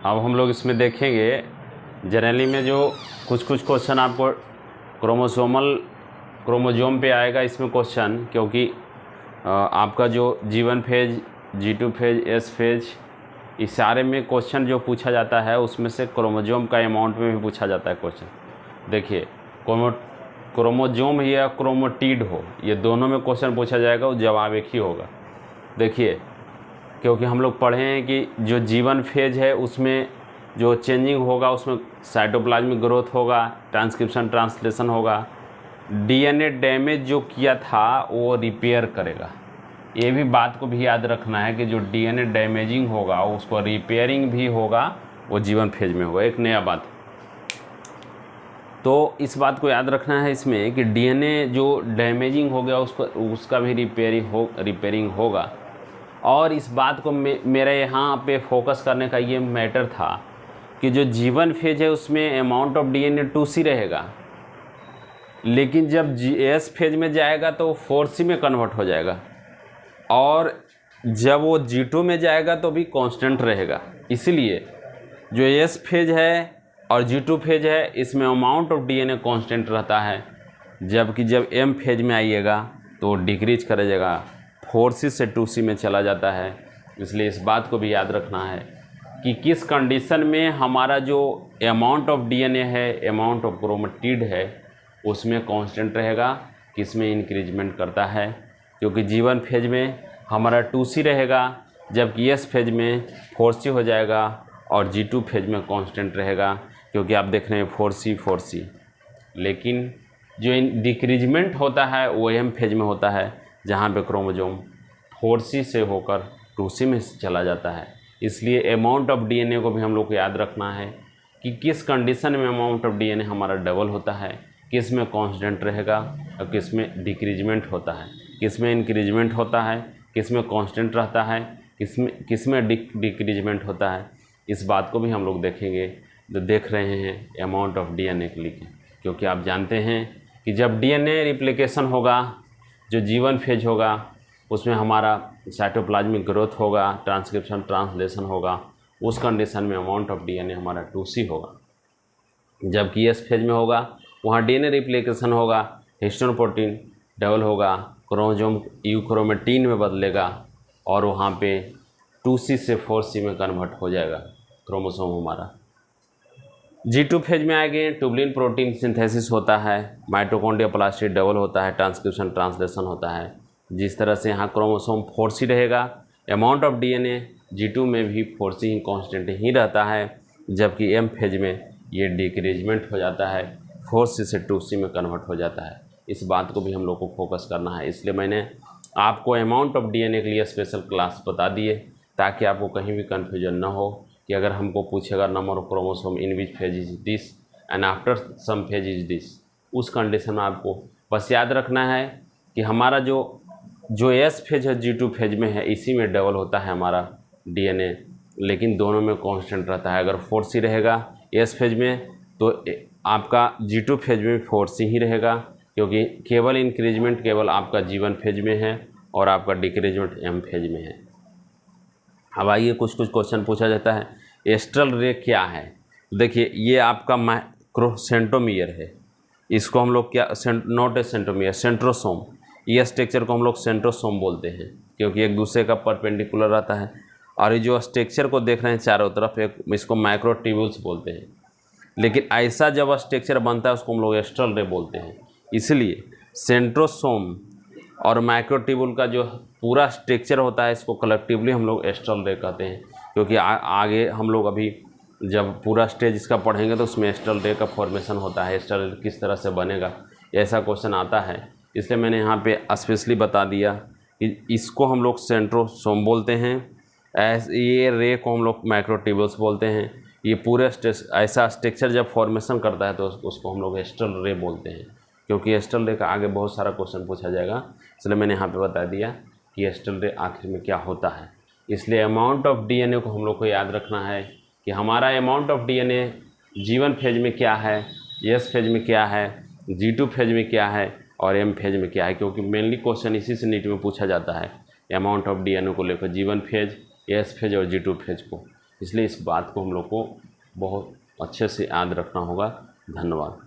अब हम लोग इसमें देखेंगे जनरली में जो कुछ क्वेश्चन आपको क्रोमोजोम पे आएगा इसमें क्वेश्चन, क्योंकि आपका जो G1 phase, G2 phase, S phase, इस सारे में क्वेश्चन जो पूछा जाता है उसमें से क्रोमोजोम का अमाउंट में भी पूछा जाता है क्वेश्चन। देखिए क्रोमोजोम या क्रोमोटिड हो, ये दोनों में क्वेश्चन पूछा जाएगा, वो जवाब एक ही होगा। देखिए क्योंकि हम लोग पढ़े हैं कि जो G1 फेज है उसमें जो चेंजिंग होगा उसमें साइटोप्लाज्मिक ग्रोथ होगा, ट्रांसक्रिप्शन ट्रांसलेशन होगा, DNA डैमेज जो किया था वो रिपेयर करेगा। ये भी बात को भी याद रखना है कि जो DNA डैमेजिंग होगा उसको रिपेयरिंग भी होगा, वो G1 फेज में होगा। एक नया बात, तो इस बात को याद रखना है इसमें कि DNA जो डैमेजिंग हो गया उसका भी रिपेयरिंग होगा। और इस बात को मेरा यहाँ पे फोकस करने का ये मैटर था कि जो G1 फेज है उसमें अमाउंट ऑफ DNA 2C रहेगा, लेकिन जब S फेज में जाएगा तो 4C में कन्वर्ट हो जाएगा, और जब वो G2 में जाएगा तो भी कांस्टेंट रहेगा। इसलिए जो S फेज है और G2 फेज है इसमें अमाउंट ऑफ DNA कांस्टेंट रहता है, जबकि जब M फेज में आइएगा तो डिक्रीज कर जाएगा, 4C से 2C में चला जाता है। इसलिए इस बात को भी याद रखना है कि किस कंडीशन में हमारा जो अमाउंट ऑफ DNA है, अमाउंट ऑफ क्रोमेटिड है, उसमें कांस्टेंट रहेगा, किस में इंक्रीजमेंट करता है। क्योंकि G1 फेज में हमारा 2C रहेगा, जबकि S फेज में 4C हो जाएगा, और G2 फेज में कांस्टेंट रहेगा, क्योंकि आप देख रहे हैं 4C। लेकिन जो डिक्रीजमेंट होता है वो M फेज में होता है, जहाँ पे क्रोमोजोम 4C से होकर 2C में चला जाता है। इसलिए अमाउंट ऑफ DNA को भी हम लोग को याद रखना है कि किस कंडीशन में अमाउंट ऑफ DNA हमारा डबल होता है, किस में कांस्टेंट रहेगा और किस में डिक्रीजमेंट होता है, किस में इंक्रीजमेंट होता है, किस में कांस्टेंट रहता है, किस में डिक्रीजमेंट होता है। इस बात को भी हम लोग देखेंगे। तो देख रहे हैं अमाउंट ऑफ DNA के लिए, क्योंकि आप जानते हैं कि जब DNA रिप्लिकेशन होगा, जो G1 फेज होगा उसमें हमारा साइटोप्लाज्मिक ग्रोथ होगा, ट्रांसक्रिप्शन ट्रांसलेशन होगा, उस कंडीशन में अमाउंट ऑफ DNA हमारा 2C होगा। जबकि S फेज में होगा वहाँ DNA रिप्लिकेशन होगा, हिस्टोन प्रोटीन डबल होगा, क्रोमोजोम यूक्रोमेटिन में बदलेगा, और वहाँ पे 2C से 4C में कन्वर्ट हो जाएगा क्रोमोसोम हमारा। G2 फेज में आएंगे, ट्यूबलिन प्रोटीन सिंथेसिस होता है, माइटोकॉन्ड्रिया प्लास्टिड डबल होता है, ट्रांसक्रिप्शन ट्रांसलेशन होता है। जिस तरह से यहाँ क्रोमोसोम 4C रहेगा, अमाउंट ऑफ DNA G2 में भी 4C ही कांस्टेंट ही रहता है, जबकि M फेज में ये डिक्रीजमेंट हो जाता है, 4C से 2C में कन्वर्ट हो जाता है। इस बात को भी हम लोग को फोकस करना है। इसलिए मैंने आपको अमाउंट ऑफ DNA के लिए स्पेशल क्लास बता दिए, ताकि आपको कहीं भी कन्फ्यूजन ना हो कि अगर हमको पूछेगा number of chromosome in which phase is this and after some phase is this, उस कंडीशन में आपको बस याद रखना है कि हमारा जो S फेज है G2 फेज में है, इसी में डबल होता है हमारा DNA, लेकिन दोनों में कांस्टेंट रहता है। अगर 4C रहेगा S फेज में तो आपका G2 फेज में 4C ही रहेगा, क्योंकि केवल इंक्रीजमेंट केवल आपका G1 फेज में है और आपका डिक्रीजमेंट M फेज में है। अब आइए कुछ क्वेश्चन पूछा जाता है, एस्ट्रल रे क्या है। देखिए ये आपका माइक्रोसेंट्रोमियर है, इसको हम लोग क्या नॉट ए सेंट्रोमियर, सेंट्रोसोम, ये स्ट्रक्चर को हम लोग सेंट्रोसोम बोलते हैं, क्योंकि एक दूसरे का परपेंडिकुलर रहता है। और ये जो स्ट्रक्चर को देख रहे हैं चारों तरफ, इसको माइक्रोट्यूब्यूल्स बोलते हैं। लेकिन ऐसा जब स्ट्रक्चर बनता है उसको हम लोग एस्ट्रल रे बोलते हैं। इसलिए सेंट्रोसोम और माइक्रोट्यूब्यूल का जो पूरा स्ट्रक्चर होता है इसको कलेक्टिवली हम लोग एस्ट्रल रे कहते हैं, क्योंकि आगे हम लोग अभी जब पूरा स्टेज इसका पढ़ेंगे तो उसमें एस्ट्रल रे का फॉर्मेशन होता है, एस्ट्रल रे किस तरह से बनेगा, ऐसा क्वेश्चन आता है। इसलिए मैंने यहाँ पे स्पेशली बता दिया कि इसको हम लोग सेंट्रोसोम बोलते हैं, ये रे को हम लोग माइक्रोट्यूब्यूल्स बोलते हैं। ये पूरे ऐसा स्ट्रक्चर जब फॉर्मेशन करता है तो उसको हम लोग एस्ट्रल रे बोलते हैं, क्योंकि एस्ट्रल रे का आगे बहुत सारा क्वेश्चन पूछा जाएगा। इसलिए मैंने यहाँ पे बता दिया कि एस्ट्रल रे आखिर में क्या होता है। इसलिए अमाउंट ऑफ DNA को हम लोग को याद रखना है कि हमारा amount of DNA G1 phase में क्या है, S फेज में क्या है, G2 फेज में क्या है और M फेज में क्या है, क्योंकि मेनली क्वेश्चन इसी से नीट में पूछा जाता है अमाउंट ऑफ DNA को लेकर, G1 फेज, S फेज और G2 फेज को। इसलिए इस बात को हम लोग को बहुत अच्छे से याद रखना होगा। धन्यवाद।